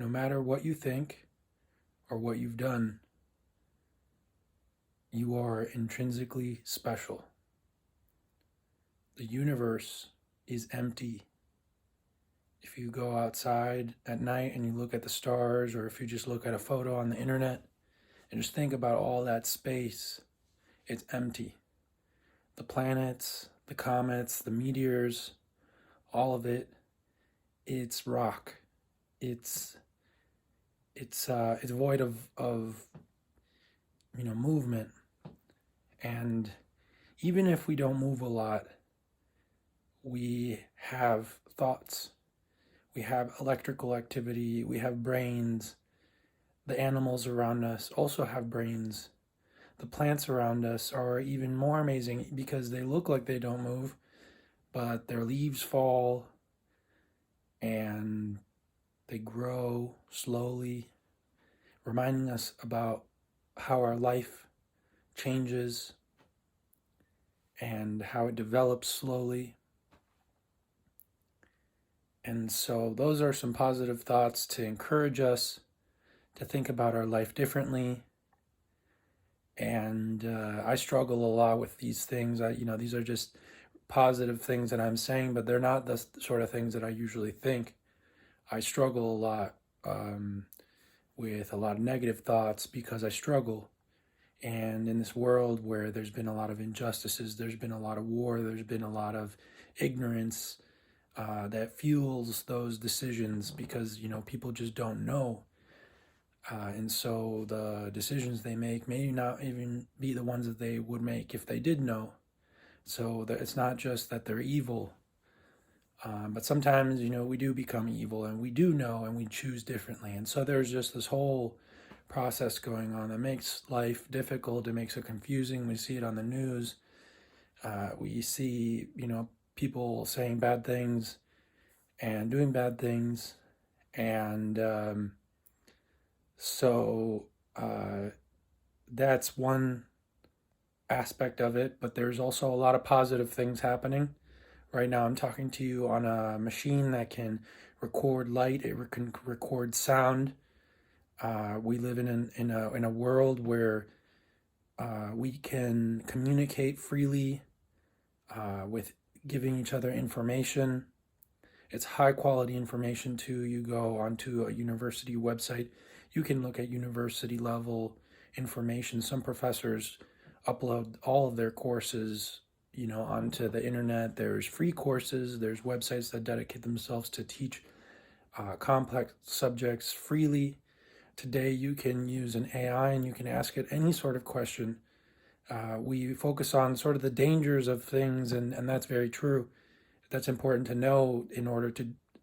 No matter what you think or what you've done, you are intrinsically special. The universe is empty. If you go outside at night and you look at the stars, or if you just look at a photo on the internet and just think about all that space, it's empty. The planets, the comets, the meteors, all of it, it's rock. It's it's void of movement. And even if we don't move a lot, we have thoughts. We have electrical activity. We have brains. The animals around us also have brains. The plants around us are even more amazing because they look like they don't move, but their leaves fall and they grow slowly, reminding us about how our life changes and how it develops slowly. And so those are some positive thoughts to encourage us to think about our life differently. And I struggle a lot with these things. These are just positive things that I'm saying, but they're not the sort of things that I usually think. I struggle a lot with a lot of negative thoughts because I struggle. And in this world where there's been a lot of injustices, there's been a lot of war, there's been a lot of ignorance that fuels those decisions because, people just don't know. And so the decisions they make may not even be the ones that they would make if they did know. So that it's not just that they're evil, but sometimes, we do become evil and we do know and we choose differently. And so there's just this whole process going on that makes life difficult. It makes it confusing. We see it on the news. We see, people saying bad things and doing bad things. And so that's one aspect of it, but there's also a lot of positive things happening. Right now, I'm talking to you on a machine that can record light, it can record sound. We live in a world where we can communicate freely with giving each other information. It's high quality information too. You go onto a university website, you can look at university level information. Some professors upload all of their courses, onto the internet. There's free courses, there's websites that dedicate themselves to teach complex subjects freely. Today, you can use an AI and you can ask it any sort of question. We focus on sort of the dangers of things, and that's very true. That's important to know in order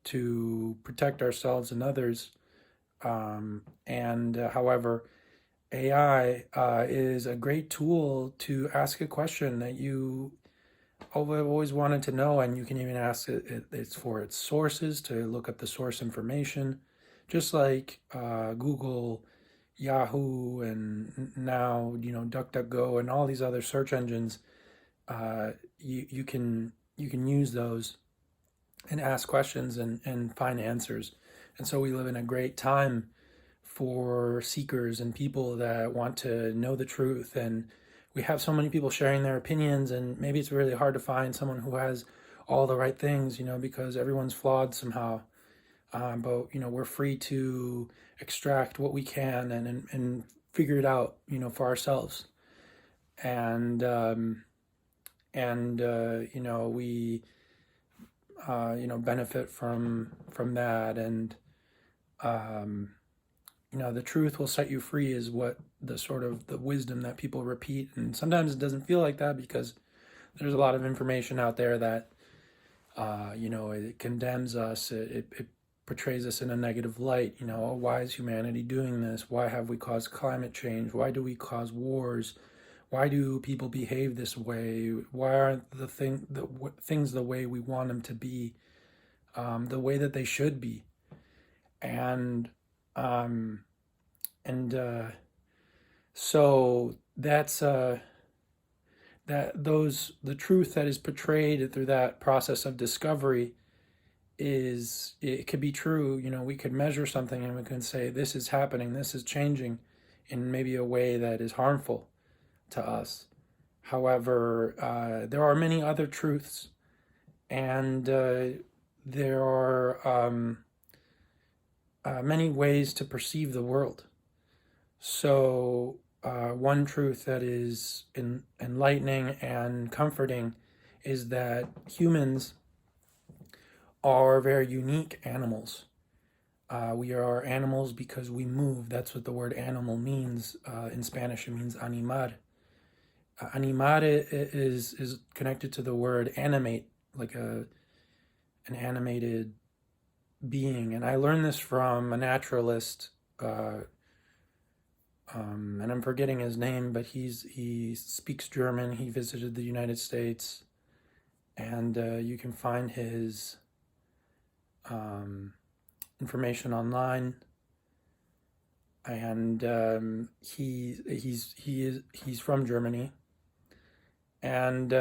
to protect ourselves and others. However, AI is a great tool to ask a question that you have always wanted to know, and you can even ask it's for its sources to look up the source information, just like Google, Yahoo, and now DuckDuckGo and all these other search engines. You can use those and ask questions and find answers. And so we live in a great time for seekers and people that want to know the truth. And we have so many people sharing their opinions, and maybe it's really hard to find someone who has all the right things, because everyone's flawed somehow. But we're free to extract what we can and figure it out, for ourselves. And we benefit from that. And the truth will set you free is what the sort of the wisdom that people repeat. And sometimes it doesn't feel like that because there's a lot of information out there that it condemns us. It portrays us in a negative light. Oh, why is humanity doing this? Why have we caused climate change? Why do we cause wars? Why do people behave this way? Why aren't the things the way we want them to be, the way that they should be? And so that's the truth that is portrayed through that process of discovery it could be true. We could measure something and we can say this is happening, this is changing in maybe a way that is harmful to us. However, there are many other truths, and there are many ways to perceive the world. So, one truth that is enlightening and comforting is that humans are very unique animals. We are animals because we move. That's what the word animal means. In Spanish, it means animar. Animar is connected to the word animate, like an animated being. And I learned this from a naturalist, and I'm forgetting his name, but he speaks German. He visited the United States, and you can find his information online. And he's from Germany, and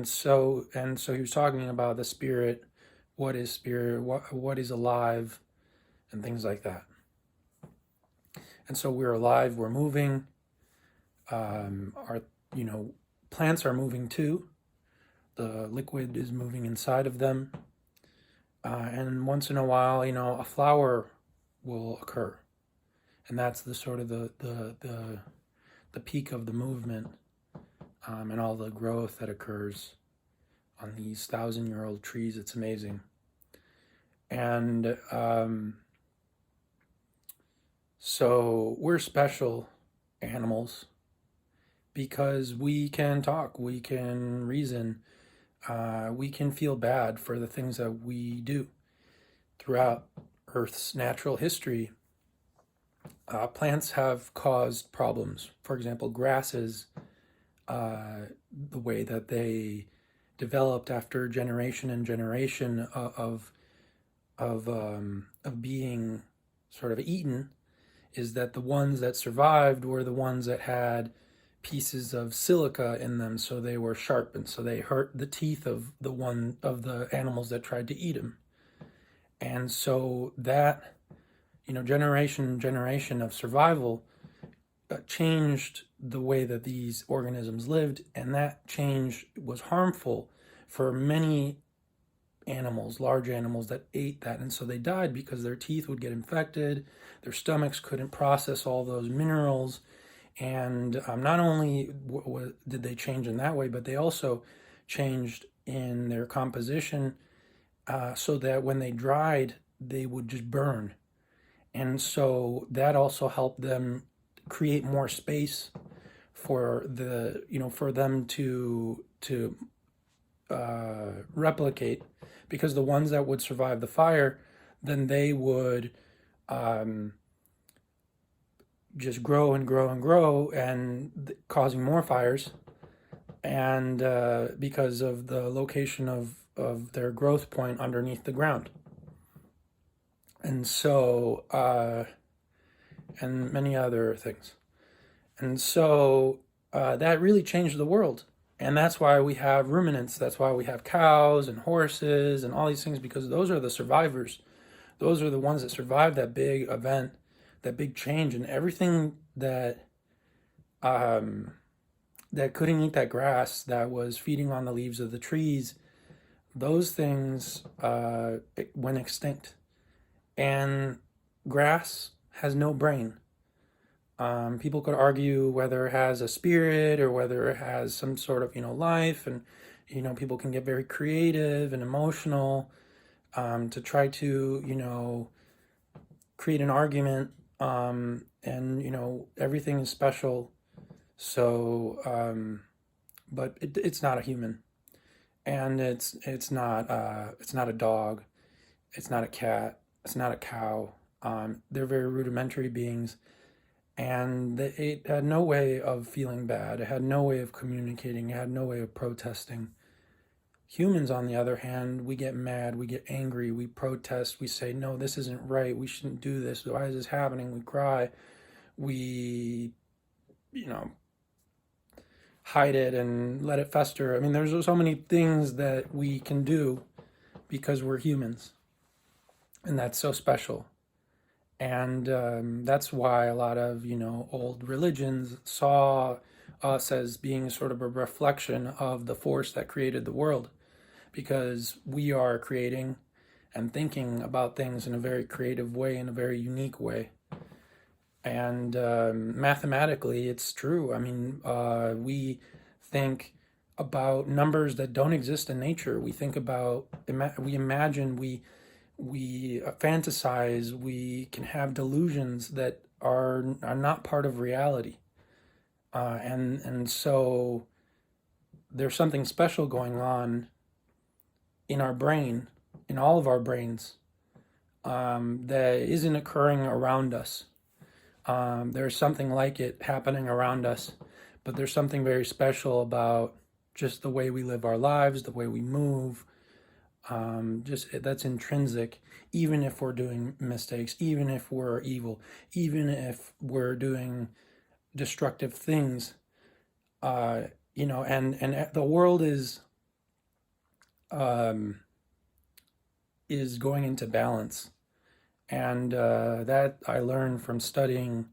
so he was talking about the spirit, what is spirit, what is alive, and things like that. And so we're alive, we're moving. Our plants are moving too. The liquid is moving inside of them, and once in a while, a flower will occur, and that's the sort of the peak of the movement, and all the growth that occurs on these 1,000-year-old trees. It's amazing. And so we're special animals because we can talk, we can reason, we can feel bad for the things that we do. Throughout Earth's natural history, plants have caused problems. For example, grasses, the way that they developed after generation and generation of being sort of eaten, is that the ones that survived were the ones that had pieces of silica in them, so they were sharpened, so they hurt the teeth of the animals that tried to eat them. And so that, generation of survival changed the way that these organisms lived, and that change was harmful for many animals, large animals that ate that. And so they died because their teeth would get infected, their stomachs couldn't process all those minerals. And not only did they change in that way, but they also changed in their composition, so that when they dried, they would just burn. And so that also helped them create more space for for them to replicate, because the ones that would survive the fire, then they would just grow and grow and grow, and causing more fires. And because of the location of their growth point underneath the ground. And so, and many other things. And so that really changed the world. And that's why we have ruminants. That's why we have cows and horses and all these things, because those are the survivors. Those are the ones that survived that big event, that big change, and everything that that couldn't eat that grass, that was feeding on the leaves of the trees. Those things went extinct. And grass has no brain. People could argue whether it has a spirit or whether it has some sort of life, and people can get very creative and emotional to try to create an argument, and everything is special. So but it's not a human, and it's not a dog, it's not a cat, it's not a cow. They're very rudimentary beings, and it had no way of feeling bad. It had no way of communicating. It had no way of protesting. Humans, on the other hand, we get mad, we get angry, we protest, we say, no, this isn't right, we shouldn't do this, why is this happening? We cry, we, hide it and let it fester. I mean, there's so many things that we can do because we're humans, and that's so special. And that's why a lot of, old religions saw us as being sort of a reflection of the force that created the world, because we are creating and thinking about things in a very creative way, in a very unique way. And mathematically, it's true. I mean, we think about numbers that don't exist in nature. We think about, we imagine, we fantasize, we can have delusions that are not part of reality. And so there's something special going on in our brain, in all of our brains, that isn't occurring around us. There's something like it happening around us, but there's something very special about just the way we live our lives, the way we move. Just that's intrinsic, even if we're doing mistakes, even if we're evil, even if we're doing destructive things. And the world um, is going into balance. And that I learned from studying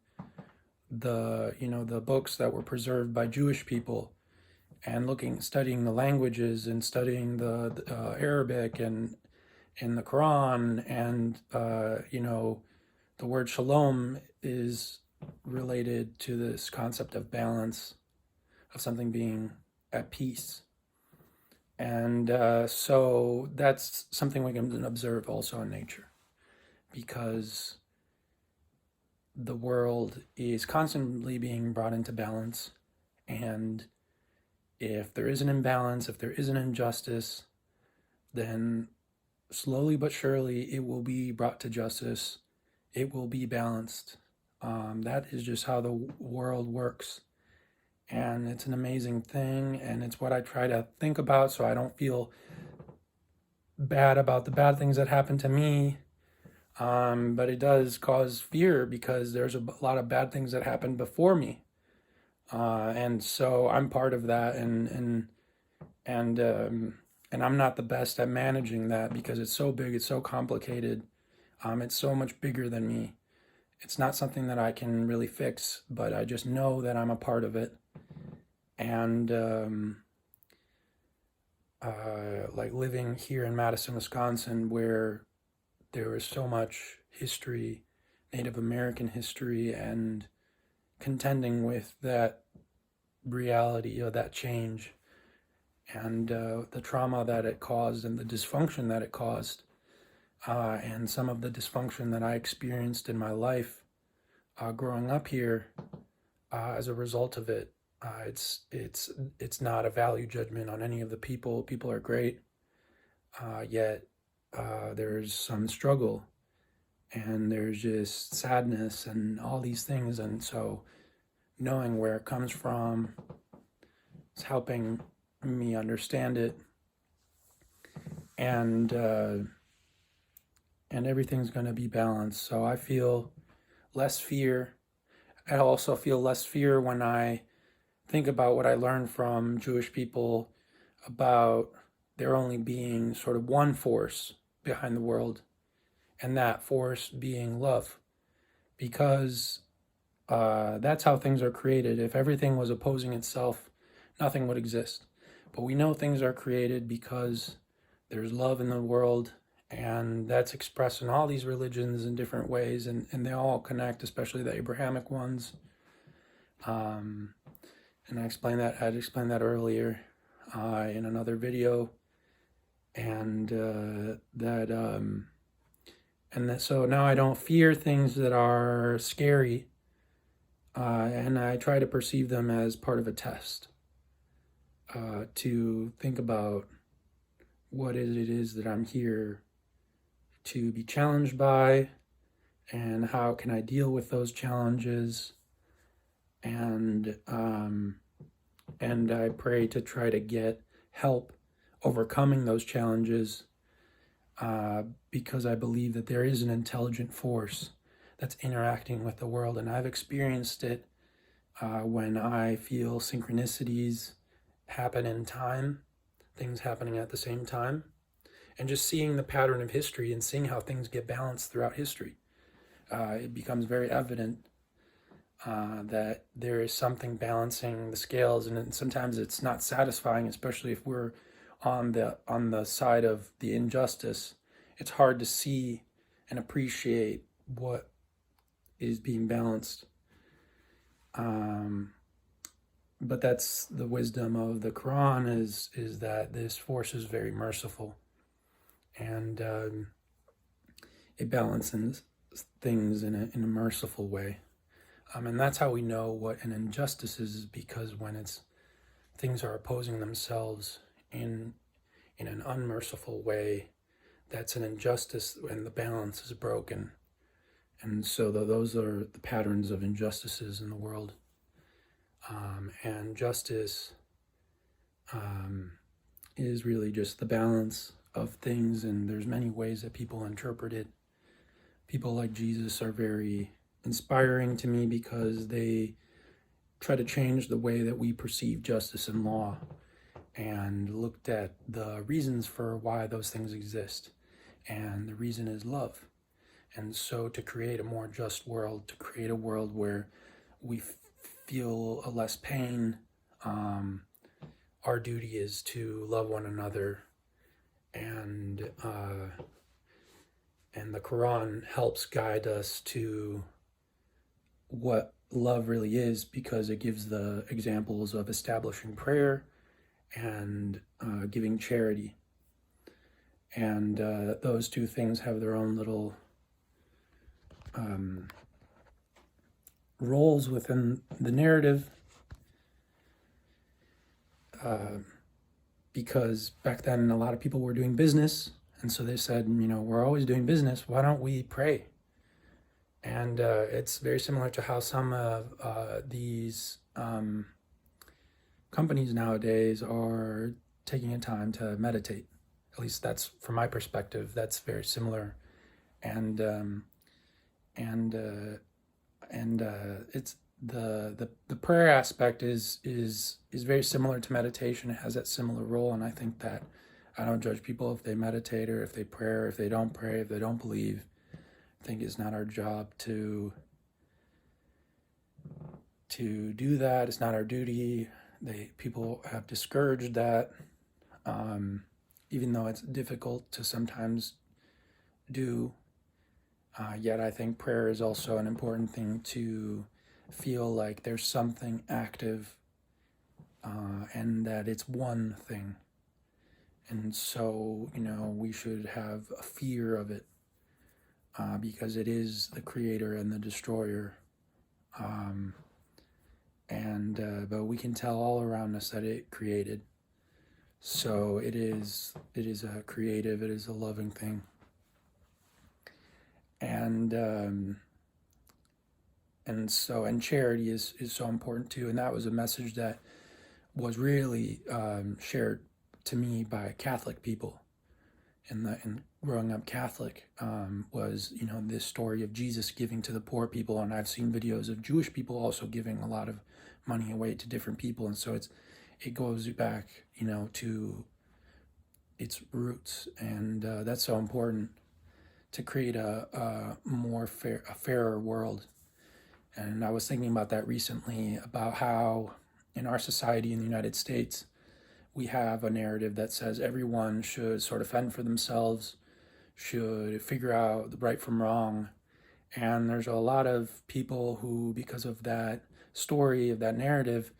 the books that were preserved by Jewish people, and studying the languages, and studying the Arabic and in the Quran. And the word shalom is related to this concept of balance, of something being at peace. And so that's something we can observe also in nature, because the world is constantly being brought into balance. And if there is an imbalance, if there is an injustice, then slowly but surely it will be brought to justice. It will be balanced. That is just how the world works. And it's an amazing thing. And it's what I try to think about, so I don't feel bad about the bad things that happen to me. But it does cause fear, because there's a lot of bad things that happened before me. And so I'm part of that. And I'm not the best at managing that, because it's so big, it's so complicated. It's so much bigger than me. It's not something that I can really fix, but I just know that I'm a part of it. And like living here in Madison, Wisconsin, where there is so much history, Native American history, and contending with that reality, that change, and the trauma that it caused, and the dysfunction that it caused, and some of the dysfunction that I experienced in my life growing up here as a result of it. It's not a value judgment on any of the people. People are great, yet there's some struggle, and there's just sadness and all these things. And so knowing where it comes from is helping me understand it. And everything's going to be balanced. So I feel less fear. I also feel less fear when I think about what I learned from Jewish people about there only being sort of one force behind the world, and that force being love. Because that's how things are created. If everything was opposing itself, nothing would exist. But we know things are created because there's love in the world, and that's expressed in all these religions in different ways, and they all connect, especially the Abrahamic ones. And I had explained that earlier in another video. And so now I don't fear things that are scary, and I try to perceive them as part of a test, to think about what it is that I'm here to be challenged by, and how can I deal with those challenges. And I pray to try to get help overcoming those challenges, because I believe that there is an intelligent force that's interacting with the world. And I've experienced it when I feel synchronicities happen in time, things happening at the same time. and just seeing the pattern of history and seeing how things get balanced throughout history, it becomes very evident that there is something balancing the scales, and sometimes it's not satisfying, especially if we're on the side of the injustice. It's hard to see and appreciate what is being balanced. But that's the wisdom of the Quran, is that this force is very merciful, and it balances things in a merciful way. And that's how we know what an injustice is because when things are opposing themselves in an unmerciful way, that's an injustice when the balance is broken. And so those are the patterns of injustices in the world. And justice is really just the balance of things, and there's many ways that people interpret it. People like Jesus are very inspiring to me because they try to change the way that we perceive justice and law, and looked at the reasons for why those things exist. And the reason is love. And so to create a more just world, to create a world where we feel a less pain, our duty is to love one another. And the Quran helps guide us to what love really is, because it gives the examples of establishing prayer and giving charity. And those two things have their own little roles within the narrative, because back then a lot of people were doing business, and so they said, we're always doing business, why don't we pray? And it's very similar to how some of these companies nowadays are taking a time to meditate. At least that's, from my perspective, that's very similar. And it's the prayer aspect is very similar to meditation. It has that similar role, and I think that I don't judge people if they meditate or if they pray or if they don't pray, if they don't believe. I think it's not our job to do that. It's not our duty. People have discouraged that, even though it's difficult to sometimes do. Yet I think prayer is also an important thing to feel like there's something active, and that it's one thing. And so, we should have a fear of it, because it is the creator and the destroyer. But we can tell all around us that it created. So it is a creative, it is a loving thing. And charity is so important too. And that was a message that was really shared to me by Catholic people. And growing up Catholic, was, this story of Jesus giving to the poor people. And I've seen videos of Jewish people also giving a lot of money away to different people. And so it goes back, to its roots. And that's so important to create a fairer world. And I was thinking about that recently, about how in our society in the United States, we have a narrative that says everyone should sort of fend for themselves, should figure out the right from wrong. And there's a lot of people who, because of that story, of that narrative,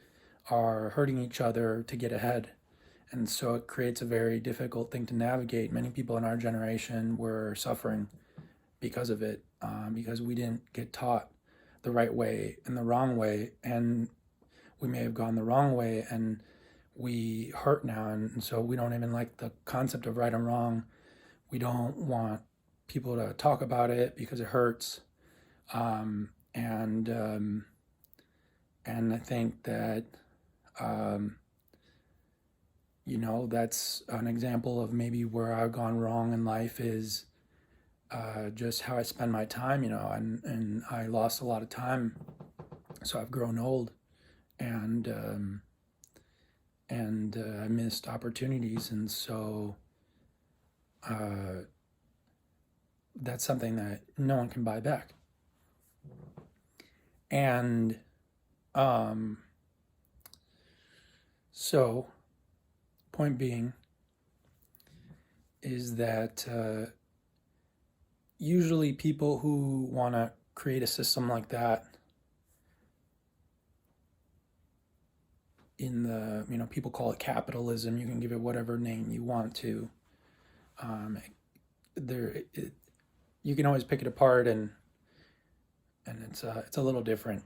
are hurting each other to get ahead. And so it creates a very difficult thing to navigate. Many people in our generation were suffering because of it, because we didn't get taught the right way and the wrong way. And we may have gone the wrong way and we hurt now. And so we don't even like the concept of right and wrong. We don't want people to talk about it because it hurts. And I think that, that's an example of maybe where I've gone wrong in life, is just how I spend my time, and I lost a lot of time. So I've grown old, and I missed opportunities. And so that's something that no one can buy back. And um, so, point being is that usually people who want to create a system like that in the, people call it capitalism. You can give it whatever name you want to. Um, there, you can always pick it apart, and it's a little different.